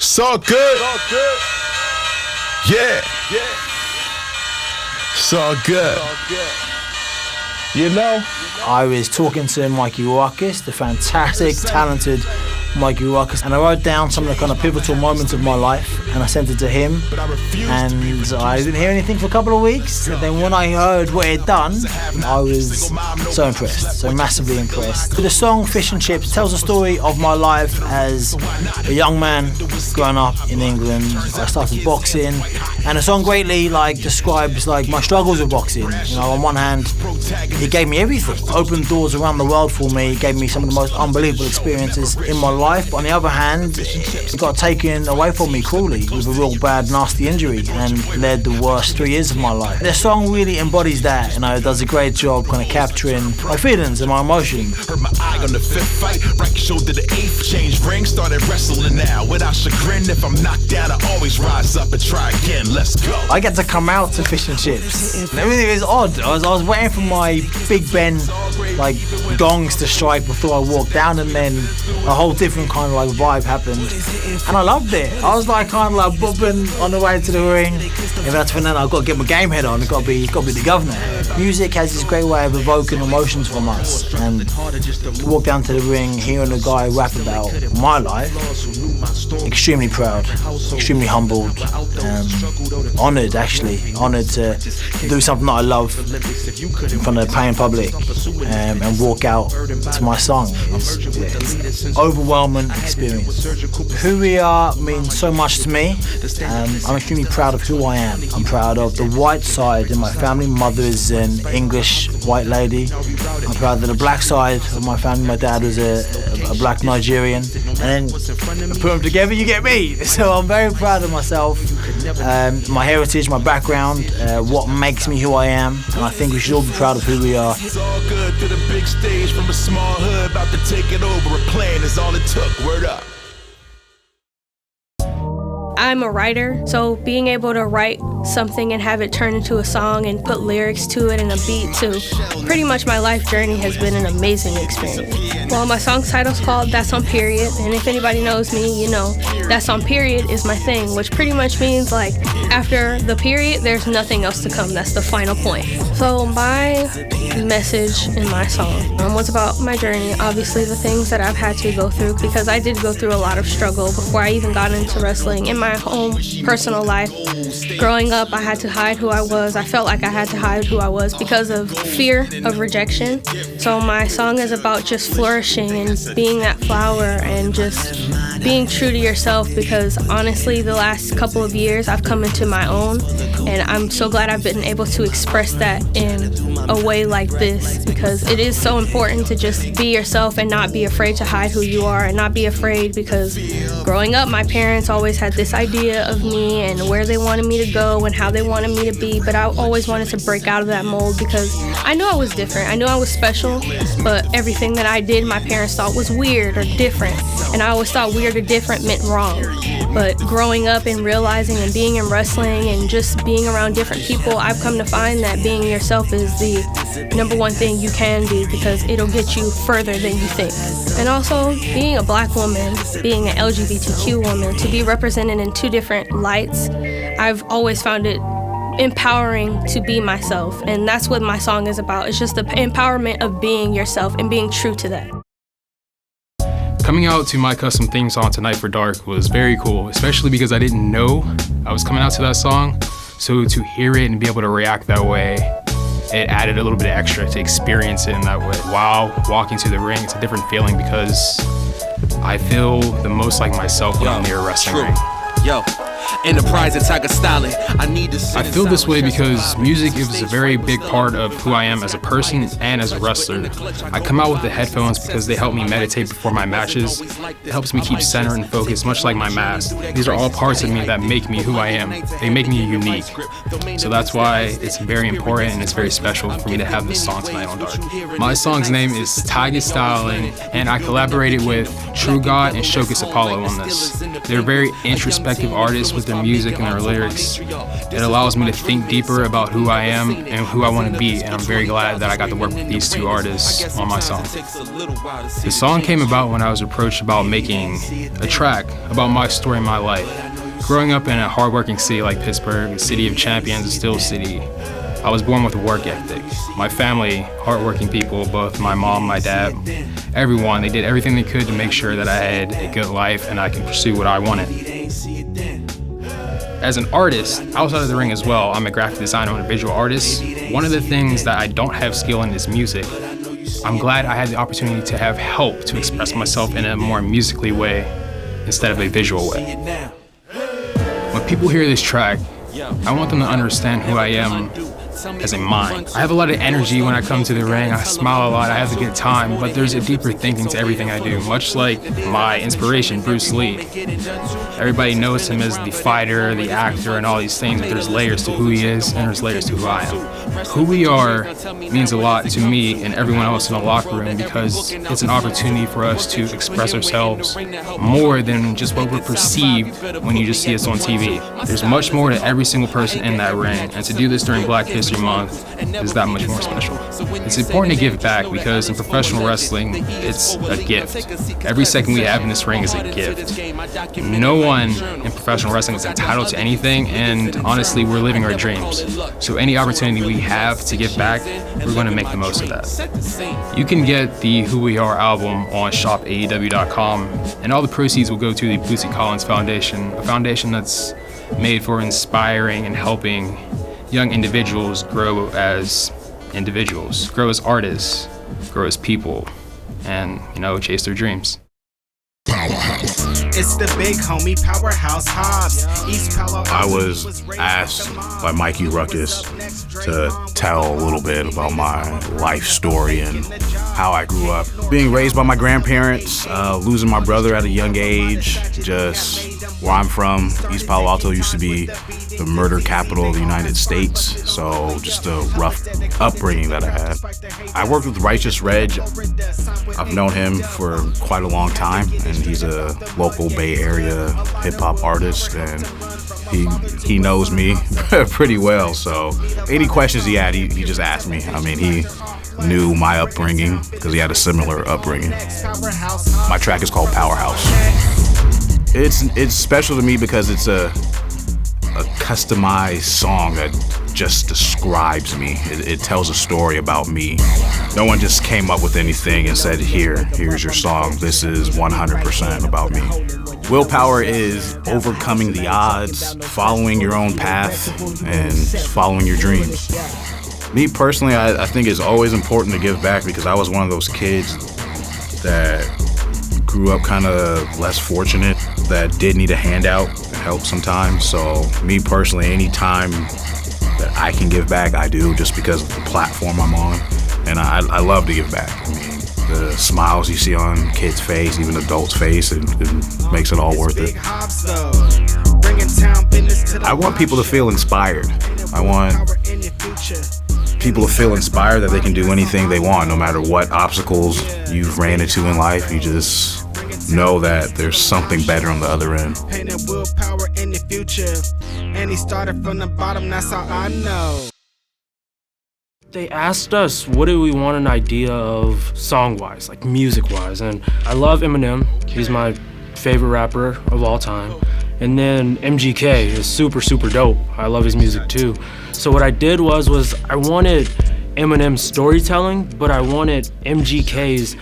So good. Yeah. So good. You know? I was talking to Mikey Ruckus, the fantastic, talented Mikey Ruckus, and I wrote down some of the kind of pivotal moments of my life, and I sent it to him, and I didn't hear anything for a couple of weeks, and then when I heard what he'd done, I was so impressed, so massively impressed. The song Fish and Chips tells the story of my life as a young man growing up in England. I started boxing, and the song greatly describes my struggles with boxing. You know, on one hand, it gave me everything, opened doors around the world for me, it gave me some of the most unbelievable experiences in my life, but on the other hand, it got taken away from me cruelly with a real bad, nasty injury and led the worst 3 years of my life. The song really embodies that, you know, it does a great job kind of capturing my feelings and my emotions. Hurt my eye on the 5th fight, right shoulder the 8th, changed ring, started wrestling now. Without chagrin, if I'm knocked down, I always rise up and try again, let's go. I get to come out to Fish and Chips. Everything is odd. I was waiting for my Big Ben gongs to strike before I walked down, and then a whole different kind of vibe happened, and I loved it. I was kind of bopping on the way to the ring. If that's for now, I've got to get my game head on. It's got to be the governor. Music has this great way of evoking emotions from us, and to walk down to the ring, hearing a guy rap about my life, extremely proud, extremely humbled, honoured to do something that I love in front of a paying public, and walk out to my song. It's overwhelming experience. Who we are means so much to me. I'm extremely proud of who I am. I'm proud of the white side in my family. My mother is an English white lady. I'm proud of the black side of my family. My dad was a black Nigerian. And then put them together, you get me. So I'm very proud of myself, my heritage, my background, what makes me who I am. And I think we should all be proud of who we are. It's all good to the big stage from a small hood, about to take it over. A plan is all it took. Word up. I'm a writer, so being able to write something and have it turn into a song and put lyrics to it and a beat to pretty much my life journey has been an amazing experience. Well, my song title's called That's on Period, and if anybody knows me, you know That's on Period is my thing, which pretty much means after the period, there's nothing else to come. That's the final point. So my message in my song was about my journey, obviously the things that I've had to go through, because I did go through a lot of struggle before I even got into wrestling. In my home personal life, growing up, I had to hide who I was. I felt like I had to hide who I was because of fear of rejection. So my song is about just flourishing and being that flower and just being true to yourself, because honestly the last couple of years I've come into my own, and I'm so glad I've been able to express that in a way like this, because it is so important to just be yourself and not be afraid to hide who you are, and not be afraid, because growing up my parents always had this idea of me and where they wanted me to go and how they wanted me to be, but I always wanted to break out of that mold because I knew I was different. I knew I was special, but everything that I did my parents thought was weird or different, and I always thought weird or different meant wrong. But growing up and realizing and being in wrestling and just being around different people, I've come to find that being yourself is the #1 thing you can do, because it'll get you further than you think. And also, being a black woman, being an LGBTQ woman, to be represented in 2 different lights, I've always found it empowering to be myself, and that's what my song is about. It's just the empowerment of being yourself and being true to that. Coming out to my custom theme song tonight for Dark was very cool, especially because I didn't know I was coming out to that song. So to hear it and be able to react that way, it added a little bit extra to experience it in that way. While walking to the ring, it's a different feeling because I feel the most like myself when I'm near a wrestling ring. Enterprise and Tiger styling. I feel this way because music is a very big part of who I am as a person and as a wrestler. I come out with the headphones because they help me meditate before my matches. It helps me keep centered and focused, much like my mask. These are all parts of me that make me who I am. They make me unique. So that's why it's very important and it's very special for me to have this song tonight on Dark. My song's name is Tiger Styling, and I collaborated with True God and Shokus Apollo on this. They're very introspective artists with their music and their lyrics, it allows me to think deeper about who I am and who I want to be, and I'm very glad that I got to work with these two artists on my song. The song came about when I was approached about making a track about my story in my life. Growing up in a hardworking city like Pittsburgh, a city of champions, a steel city, I was born with a work ethic. My family, hardworking people, both my mom, my dad, everyone, they did everything they could to make sure that I had a good life and I can pursue what I wanted. As an artist, outside of the ring as well, I'm a graphic designer and a visual artist. One of the things that I don't have skill in is music. I'm glad I had the opportunity to have help to express myself in a more musically way instead of a visual way. When people hear this track, I want them to understand who I am as a mind. I have a lot of energy when I come to the ring. I smile a lot, I have a good time, but there's a deeper thinking to everything I do, much like my inspiration, Bruce Lee. Everybody knows him as the fighter, the actor, and all these things, but there's layers to who he is, and there's layers to who I am. Who we are means a lot to me and everyone else in the locker room because it's an opportunity for us to express ourselves more than just what we're perceived when you just see us on TV. There's much more to every single person in that ring, and to do this during Black History Month is that much more special. It's important to give back because in professional wrestling, it's a gift. Every second we have in this ring is a gift. No one in professional wrestling is entitled to anything, and honestly, we're living our dreams. So any opportunity we have to give back, we're going to make the most of that. You can get the Who We Are album on shopaew.com, and all the proceeds will go to the Bootsy Collins Foundation, a foundation that's made for inspiring and helping young individuals grow as artists, grow as people, and, chase their dreams. It's the big homie Powerhouse Hobbs. I was asked by Mikey Ruckus to tell a little bit about my life story and how I grew up. Being raised by my grandparents, losing my brother at a young age, just where I'm from, East Palo Alto used to be the murder capital of the United States, so just a rough upbringing that I had. I worked with Righteous Reg. I've known him for quite a long time, and he's a local Bay Area hip-hop artist, and he knows me pretty well, so any questions he had, he just asked me. I mean, he knew my upbringing because he had a similar upbringing. My track is called Powerhouse. It's special to me because it's a customized song that just describes me. It tells a story about me. No one just came up with anything and said, here's your song. This is 100% about me. Willpower is overcoming the odds, following your own path, and following your dreams. Me personally, I think it's always important to give back because I was one of those kids that grew up kind of less fortunate, that did need a handout and help sometimes. So me personally, any time that I can give back, I do, just because of the platform I'm on. And I love to give back. I mean, the smiles you see on kids' face, even adults' face, it makes it all worth it. I want people to feel inspired. I want people to feel inspired that they can do anything they want, no matter what obstacles you've ran into in life. You just know that there's something better on the other end. Willpower in the future, and he started from the bottom, that's all I know. They asked us what do we want an idea of song-wise, like music-wise, and I love Eminem. He's my favorite rapper of all time. And then MGK is super, super dope. I love his music too. So what I did was I wanted Eminem's storytelling, but I wanted MGK's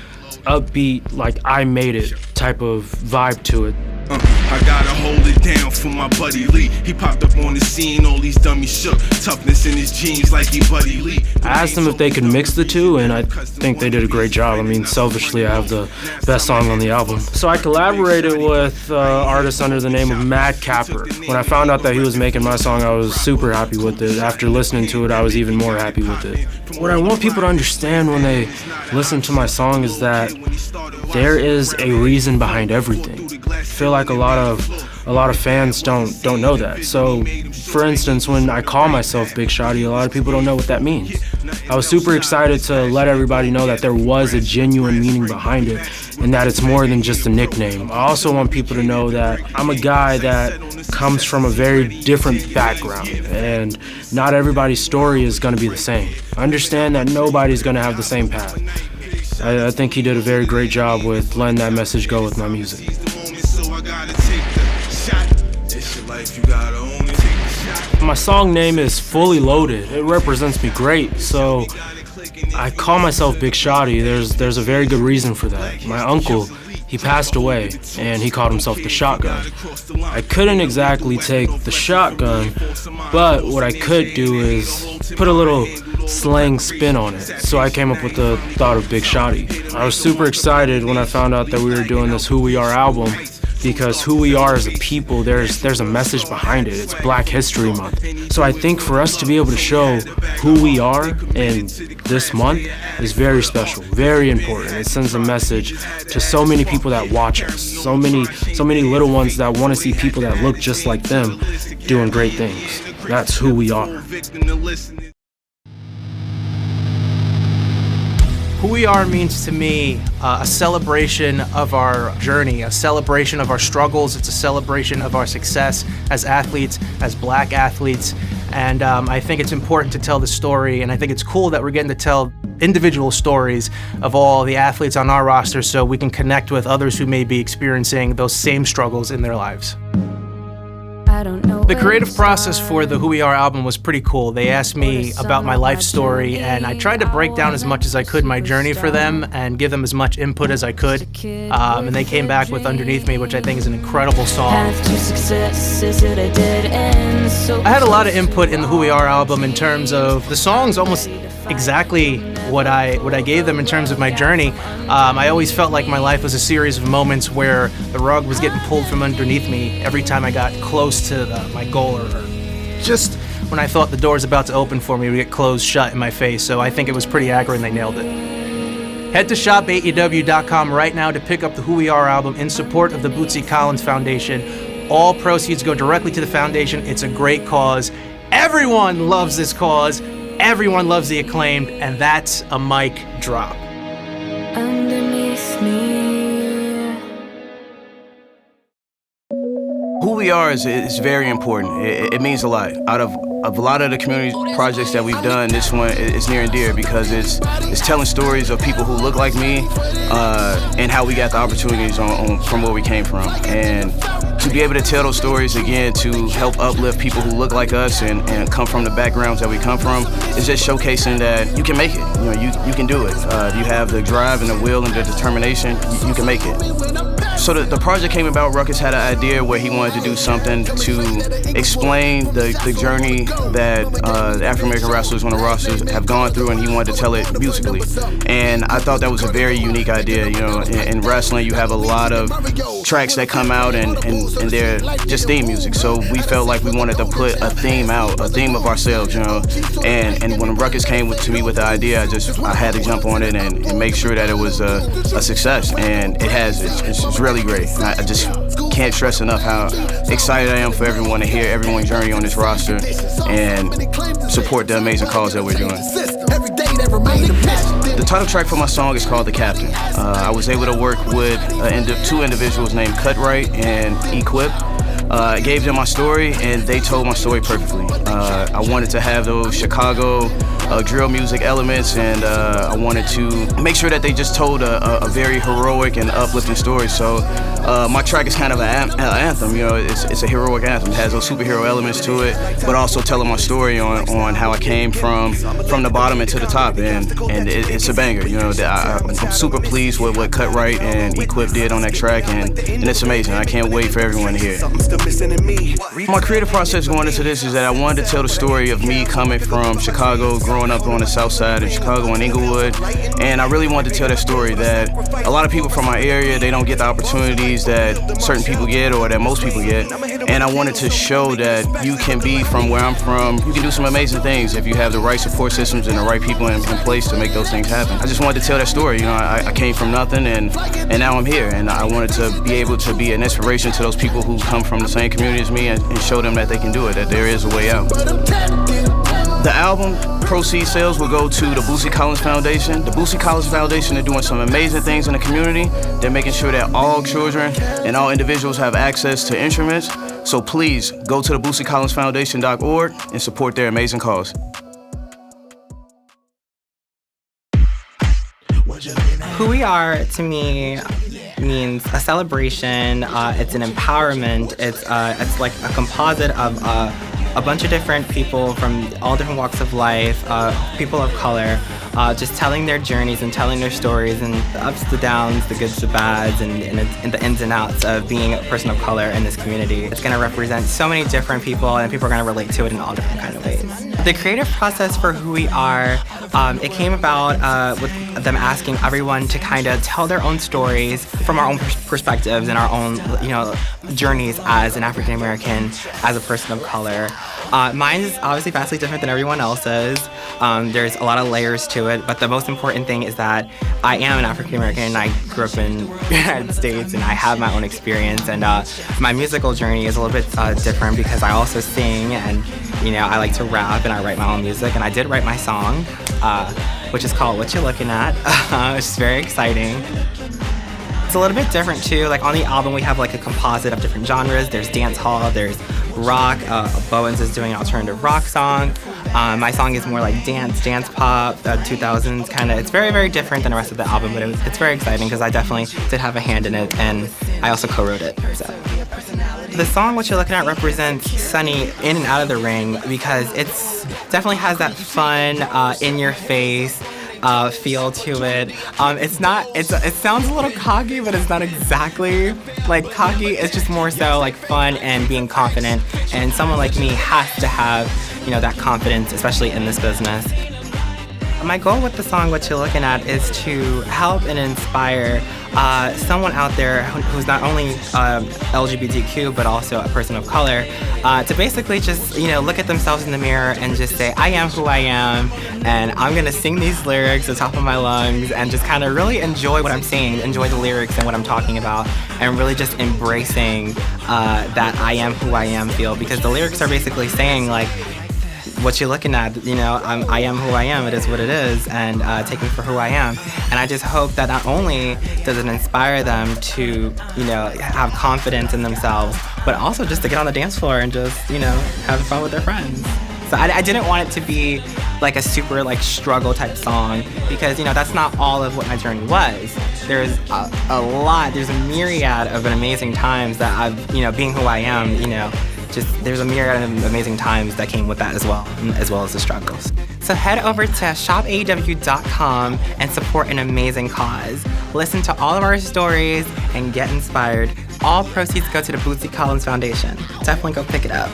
upbeat, like I made it type of vibe to it. I gotta hold it down for my buddy Lee. He popped up on the scene, all these dummies shook. Toughness in his jeans like he Buddy Lee. I asked them if they could mix the two, and I think they did a great job. I mean, selfishly, I have the best song on the album. So I collaborated with artists under the name of Mad Capper. When I found out that he was making my song, I was super happy with it. After listening to it, I was even more happy with it. What I want people to understand when they listen to my song is that there is a reason behind everything. I feel like a lot of a lot of fans don't know that. So, for instance, when I call myself Big Shotty, a lot of people don't know what that means. I was super excited to let everybody know that there was a genuine meaning behind it and that it's more than just a nickname. I also want people to know that I'm a guy that comes from a very different background, and not everybody's story is going to be the same. I understand that nobody's going to have the same path. I think he did a very great job with letting that message go with my music. My song name is Fully Loaded. It represents me great, so I call myself Big Shotty. There's a very good reason for that. My uncle, he passed away, and he called himself the Shotgun. I couldn't exactly take the shotgun, but what I could do is put a little slang spin on it. So I came up with the thought of Big Shotty. I was super excited when I found out that we were doing this Who We Are album, because who we are as a people, there's a message behind it. It's Black History Month. So I think for us to be able to show who we are in this month is very special, very important. It sends a message to so many people that watch us, so many little ones that want to see people that look just like them doing great things. That's who we are. Who we are means to me a celebration of our journey, a celebration of our struggles. It's a celebration of our success as athletes, as Black athletes. And I think it's important to tell the story, and I think it's cool that we're getting to tell individual stories of all the athletes on our roster so we can connect with others who may be experiencing those same struggles in their lives. The creative process for the Who We Are album was pretty cool. They asked me about my life story, and I tried to break down as much as I could my journey for them and give them as much input as I could. And they came back with Underneath Me, which I think is an incredible song. I had a lot of input in the Who We Are album in terms of the songs, almost exactly what I gave them in terms of my journey. I always felt like my life was a series of moments where the rug was getting pulled from underneath me every time I got close to my goal, or just when I thought the door was about to open for me, it would get closed shut in my face. So I think it was pretty accurate and they nailed it. Head to shop aew.com right now to pick up the Who We Are album in support of the Bootsy Collins Foundation. All proceeds go directly to the foundation. It's a great cause. Everyone loves this cause. Everyone loves the Acclaimed, and that's a mic drop. Underneath me. Who we are is very important. It means a lot. Out of a lot of the community projects that we've done, this one is near and dear because it's telling stories of people who look like me and how we got the opportunities from where we came from. And to be able to tell those stories again, to help uplift people who look like us and come from the backgrounds that we come from, is just showcasing that you can make it. You know, you can do it. You have the drive and the will and the determination. You can make it. So the project came about. Ruckus had an idea where he wanted to do something to explain the journey that the African-American wrestlers on the rosters have gone through, and he wanted to tell it musically. And I thought that was a very unique idea. You know, in wrestling, you have a lot of tracks that come out and they're just theme music. So we felt like we wanted to put a theme out, a theme of ourselves, you know. And when Ruckus came to me with the idea, I had to jump on it and make sure that it was a success. And it has. It's really great. I just can't stress enough how excited I am for everyone to hear everyone's journey on this roster and support the amazing cause that we're doing. The title track for my song is called The Captain. I was able to work with two individuals named Cutright and Equip. I gave them my story, and they told my story perfectly. I wanted to have those Chicago drill music elements, and I wanted to make sure that they just told a very heroic and uplifting story. So my track is kind of an anthem. You know, it's a heroic anthem. It has those superhero elements to it, but also telling my story on how I came from the bottom into the top, and it's a banger. You know, I'm super pleased with what Cutright and Equip did on that track, and it's amazing. I can't wait for everyone to hear it. My creative process going into this is that I wanted to tell the story of me coming from Chicago, growing up on the south side of Chicago in Inglewood, and I really wanted to tell that story that a lot of people from my area, they don't get the opportunities that certain people get or that most people get, and I wanted to show that you can be from where I'm from, you can do some amazing things if you have the right support systems and the right people in place to make those things happen. I just wanted to tell that story. You know, I came from nothing and now I'm here, and I wanted to be able to be an inspiration to those people who come from the same community as me and show them that they can do it, that there is a way out. The album proceeds sales will go to the Boosie Collins Foundation. The Boosie Collins Foundation are doing some amazing things in the community. They're making sure that all children and all individuals have access to instruments. So please go to the BoosieCollinsFoundation.org and support their amazing cause. Who we are, to me, means a celebration. It's an empowerment. It's like a composite of a bunch of different people from all different walks of life, people of color, just telling their journeys and telling their stories and the ups, the downs, the goods, the bads, and the ins and outs of being a person of color in this community. It's going to represent so many different people, and people are going to relate to it in all different kind of ways. The creative process for Who We Are, it came about with them asking everyone to kind of tell their own stories from our own perspectives and our own, journeys as an African American, as a person of color. Mine is obviously vastly different than everyone else's. There's a lot of layers to it, but the most important thing is that I am an African American and I grew up in the United States and I have my own experience, and my musical journey is a little bit different because I also sing and I like to rap and I write my own music, and I did write my song, which is called What You're Looking At, which is very exciting. It's a little bit different too. Like on the album we have like a composite of different genres. There's dance hall, there's rock, Bowens is doing an alternative rock song. My song is more like dance pop, 2000s kind of. It's very, very different than the rest of the album, but it's very exciting because I definitely did have a hand in it, and I also co-wrote it. So. The song What You're Looking At represents Sonny in and out of the ring because it's definitely has that fun, in your face feel to it. It sounds a little cocky, but it's not exactly like cocky. It's just more so like fun and being confident. And someone like me has to have, that confidence, especially in this business. My goal with the song What You're Looking At is to help and inspire someone out there who's not only LGBTQ but also a person of color to basically just look at themselves in the mirror and just say, I am who I am, and I'm gonna sing these lyrics at the top of my lungs and just kind of really enjoy what I'm saying, enjoy the lyrics and what I'm talking about, and really just embracing that I am who I am feel, because the lyrics are basically saying like, what you're looking at, I am who I am, it is what it is, and take me for who I am. And I just hope that not only does it inspire them to, have confidence in themselves, but also just to get on the dance floor and just, have fun with their friends. So I didn't want it to be like a super struggle type song, because, that's not all of what my journey was. There's a lot, there's a myriad of amazing times that I've, being who I am, there's a myriad of amazing times that came with that as well as the struggles. So head over to shopaew.com and support an amazing cause. Listen to all of our stories and get inspired. All proceeds go to the Boosie Collins Foundation. Definitely go pick it up.